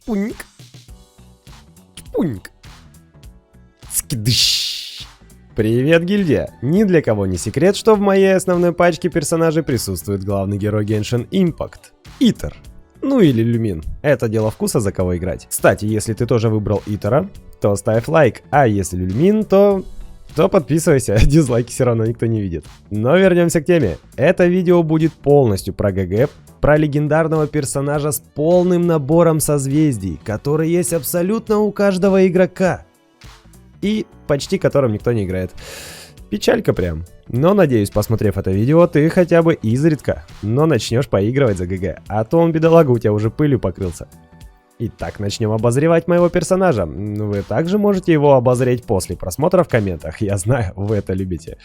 Чпуньк. Чпуньк. Скидыщ. Привет, гильдия! Ни для кого не секрет, что в моей основной пачке персонажей присутствует главный герой Genshin Impact — Итер. Ну или Люмин. Это дело вкуса, за кого играть. Кстати, если ты тоже выбрал Итера, то ставь лайк, а если Люмин, то подписывайся, дизлайки все равно никто не видит. Но вернемся к теме. Это видео будет полностью про ГГ, про легендарного персонажа с полным набором созвездий, который есть абсолютно у каждого игрока. И почти которым никто не играет. Печалька прям. Но надеюсь, посмотрев это видео, ты хотя бы изредка, но начнешь поигрывать за ГГ, а то он, бедолага, у тебя уже пылью покрылся. Итак, начнем обозревать моего персонажа. Вы также можете его обозреть после просмотра в комментах, я знаю, вы это любите.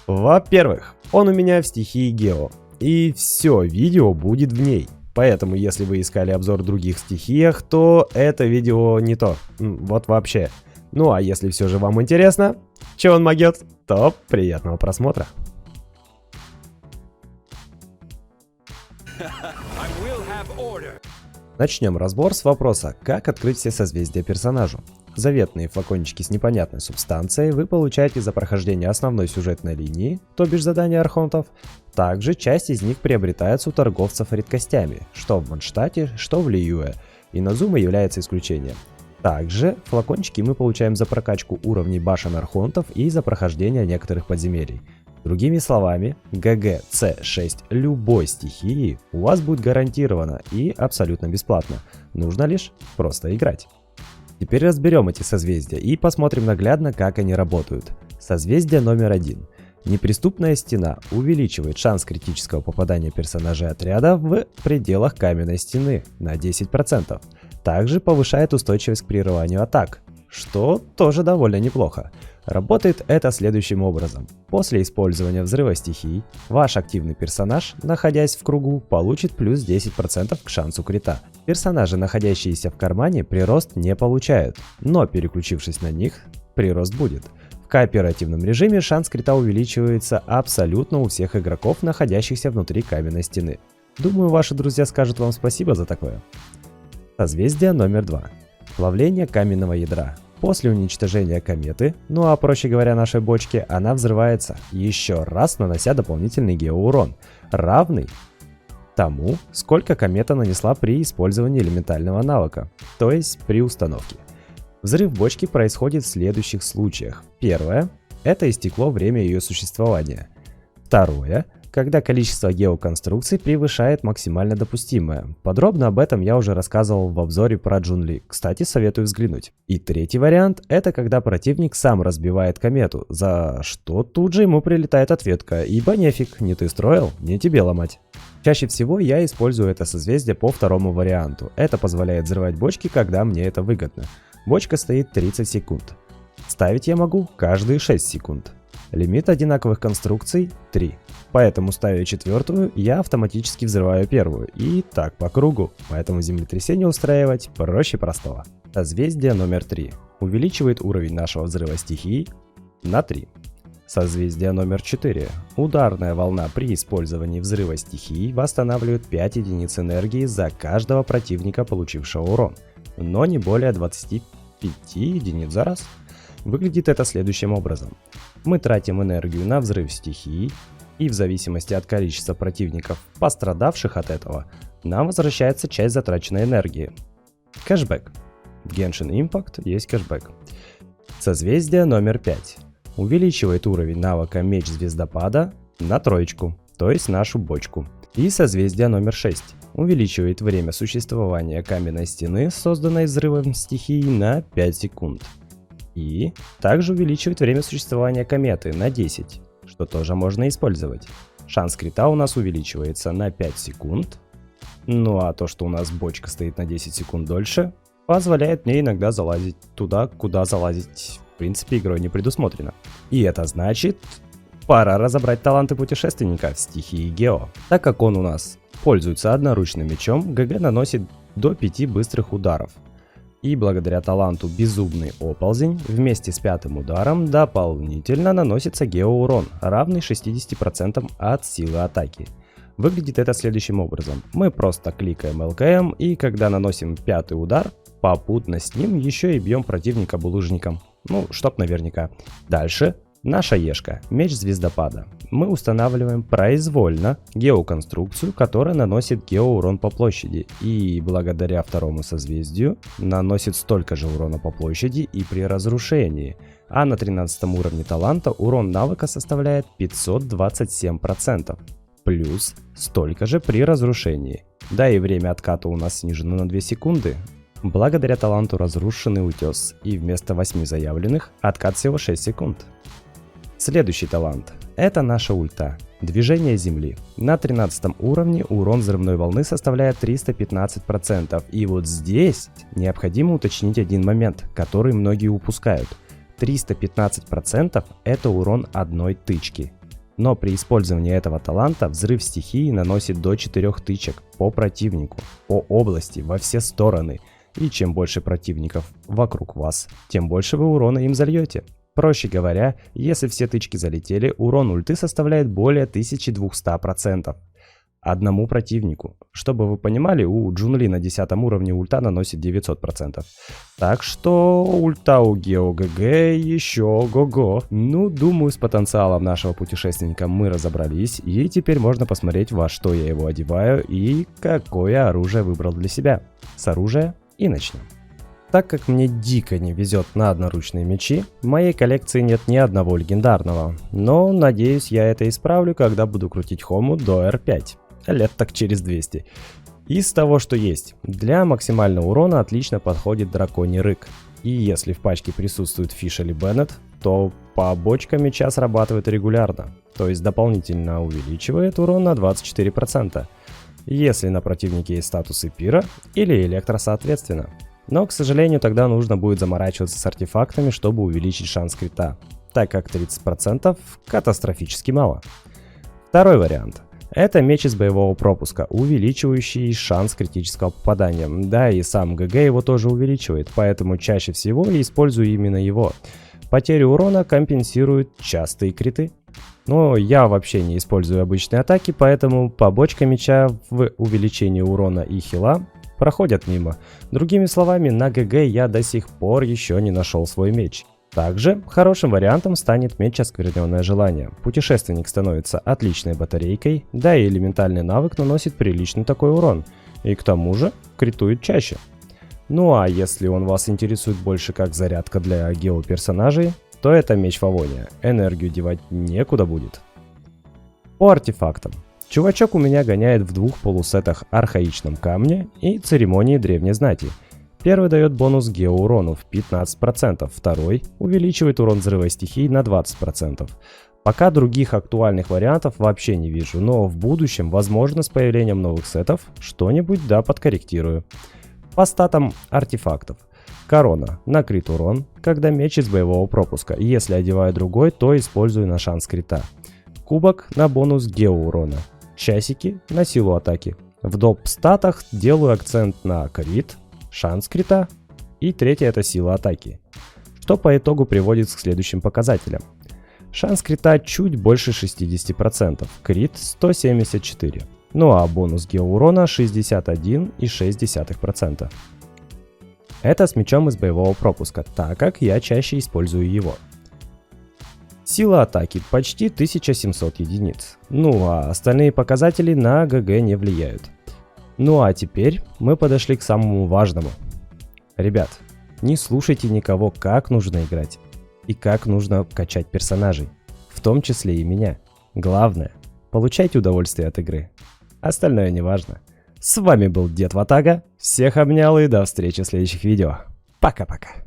Во-первых, он у меня в стихии Гео, и все видео будет в ней. Поэтому, если вы искали обзор в других стихиях, то это видео не то. Вот вообще. Ну а если все же вам интересно, че он могет, то приятного просмотра. Начнем разбор с вопроса, как открыть все созвездия персонажу. Заветные флакончики с непонятной субстанцией вы получаете за прохождение основной сюжетной линии, то бишь задания архонтов. Также часть из них приобретается у торговцев редкостями, что в Манштате, что в Лиюэ, и Назума является исключением. Также флакончики мы получаем за прокачку уровней башен архонтов и за прохождение некоторых подземелий. Другими словами, ГГ С6 любой стихии у вас будет гарантировано и абсолютно бесплатно. Нужно лишь просто играть. Теперь разберем эти созвездия и посмотрим наглядно, как они работают. Созвездие номер 1. Неприступная стена увеличивает шанс критического попадания персонажей отряда в пределах каменной стены на 10%. Также повышает устойчивость к прерыванию атак, что тоже довольно неплохо. Работает это следующим образом. После использования взрыва стихий, ваш активный персонаж, находясь в кругу, получит плюс 10% к шансу крита. Персонажи, находящиеся в кармане, прирост не получают, но переключившись на них, прирост будет. В кооперативном режиме шанс крита увеличивается абсолютно у всех игроков, находящихся внутри каменной стены. Думаю, ваши друзья скажут вам спасибо за такое. Созвездие номер 2. Плавление каменного ядра. После уничтожения кометы, ну а проще говоря нашей бочки, она взрывается, еще раз нанося дополнительный геоурон, равный тому, сколько комета нанесла при использовании элементального навыка, то есть при установке. Взрыв бочки происходит в следующих случаях. Первое – это истекло время ее существования. Второе – когда количество геоконструкций превышает максимально допустимое. Подробно об этом я уже рассказывал в обзоре про Джунли, кстати, советую взглянуть. И третий вариант – это когда противник сам разбивает комету, за что тут же ему прилетает ответка, ибо нефиг, не ты строил, не тебе ломать. Чаще всего я использую это созвездие по второму варианту. Это позволяет взрывать бочки, когда мне это выгодно. Бочка стоит 30 секунд. Ставить я могу каждые 6 секунд. Лимит одинаковых конструкций 3. Поэтому, ставя четвертую, я автоматически взрываю первую. И так по кругу. Поэтому землетрясение устраивать проще простого. Созвездие номер 3. Увеличивает уровень нашего взрыва стихий на 3. Созвездие номер 4. Ударная волна при использовании взрыва стихий восстанавливает 5 единиц энергии за каждого противника, получившего урон, но не более 25 единиц за раз. Выглядит это следующим образом. Мы тратим энергию на взрыв стихий, и в зависимости от количества противников, пострадавших от этого, нам возвращается часть затраченной энергии. Кэшбэк. В Genshin Impact есть кэшбэк. Созвездие номер 5. Увеличивает уровень навыка Меч Звездопада на 3, то есть нашу бочку. И созвездие номер 6. Увеличивает время существования каменной стены, созданной взрывом стихий, на 5 секунд. И также увеличивает время существования кометы на 10, что тоже можно использовать. Шанс крита у нас увеличивается на 5 секунд. Ну а то, что у нас бочка стоит на 10 секунд дольше, позволяет мне иногда залазить туда, куда залазить в принципе игрой не предусмотрено. И это значит, пора разобрать таланты путешественника в стихии Гео. Так как он у нас пользуется одноручным мечом, ГГ наносит до 5 быстрых ударов. И благодаря таланту Безумный Оползень вместе с 5-м ударом дополнительно наносится геоурон, равный 60% от силы атаки. Выглядит это следующим образом. Мы просто кликаем ЛКМ, и когда наносим 5-й удар, попутно с ним еще и бьем противника булыжником. Ну, чтоб наверняка. Дальше. Наша ешка, меч звездопада. Мы устанавливаем произвольно геоконструкцию, которая наносит геоурон по площади. И благодаря второму созвездию наносит столько же урона по площади и при разрушении. А на 13 уровне таланта урон навыка составляет 527%. Плюс столько же при разрушении. Да и время отката у нас снижено на 2 секунды. Благодаря таланту разрушенный утес. И вместо 8 заявленных откат всего 6 секунд. Следующий талант. Это наша ульта. Движение земли. На 13 уровне урон взрывной волны составляет 315%. И вот здесь необходимо уточнить один момент, который многие упускают. 315% это урон одной тычки. Но при использовании этого таланта взрыв стихии наносит до 4 тычек по противнику, по области, во все стороны. И чем больше противников вокруг вас, тем больше вы урона им зальете. Проще говоря, если все тычки залетели, урон ульты составляет более 1200%. Одному противнику. Чтобы вы понимали, у Джунли на 10 уровне ульта наносит 900%. Так что ульта у Гео ГГ еще ого-го. Ну, думаю, с потенциалом нашего путешественника мы разобрались. И теперь можно посмотреть, во что я его одеваю и какое оружие выбрал для себя. С оружия и начнем. Так как мне дико не везет на одноручные мечи, в моей коллекции нет ни одного легендарного. Но надеюсь, я это исправлю, когда буду крутить Хому до R5. Лет так через 200. Из того, что есть, для максимального урона отлично подходит драконий рык. И если в пачке присутствует Фиш или Беннет, то побочка меча срабатывает регулярно. То есть дополнительно увеличивает урон на 24%. Если на противнике есть статусы Пира или Электро соответственно. Но, к сожалению, тогда нужно будет заморачиваться с артефактами, чтобы увеличить шанс крита, так как 30% катастрофически мало. Второй вариант. Это меч из боевого пропуска, увеличивающий шанс критического попадания. Да, и сам ГГ его тоже увеличивает, поэтому чаще всего я использую именно его. Потерю урона компенсируют частые криты. Но я вообще не использую обычные атаки, поэтому побочка меча в увеличении урона и хила проходят мимо. Другими словами, на ГГ я до сих пор еще не нашел свой меч. Также хорошим вариантом станет меч Оскверненное Желание. Путешественник становится отличной батарейкой, да и элементальный навык наносит приличный такой урон. И к тому же критует чаще. Ну а если он вас интересует больше как зарядка для геоперсонажей, то это меч Фавония. Энергию девать некуда будет. По артефактам. Чувачок у меня гоняет в двух полусетах Архаичном Камне и Церемонии Древней Знати. Первый дает бонус геоурону в 15%, второй увеличивает урон взрыва стихий на 20%. Пока других актуальных вариантов вообще не вижу, но в будущем, возможно, с появлением новых сетов, что-нибудь да подкорректирую. По статам артефактов. Корона на крит урон, когда меч из боевого пропуска, если одеваю другой, то использую на шанс крита. Кубок на бонус геоурона. Часики на силу атаки. В доп статах делаю акцент на крит, шанс крита и третье это сила атаки. Что по итогу приводит к следующим показателям. Шанс крита чуть больше 60%, крит 174%. Ну а бонус геоурона 61,6%. Это с мечом из боевого пропуска, так как я чаще использую его. Сила атаки почти 1700 единиц. Ну а остальные показатели на ГГ не влияют. Ну а теперь мы подошли к самому важному. Ребят, не слушайте никого, как нужно играть и как нужно качать персонажей, в том числе и меня. Главное, получайте удовольствие от игры. Остальное не важно. С вами был Дед Ватага, всех обнял и до встречи в следующих видео. Пока-пока.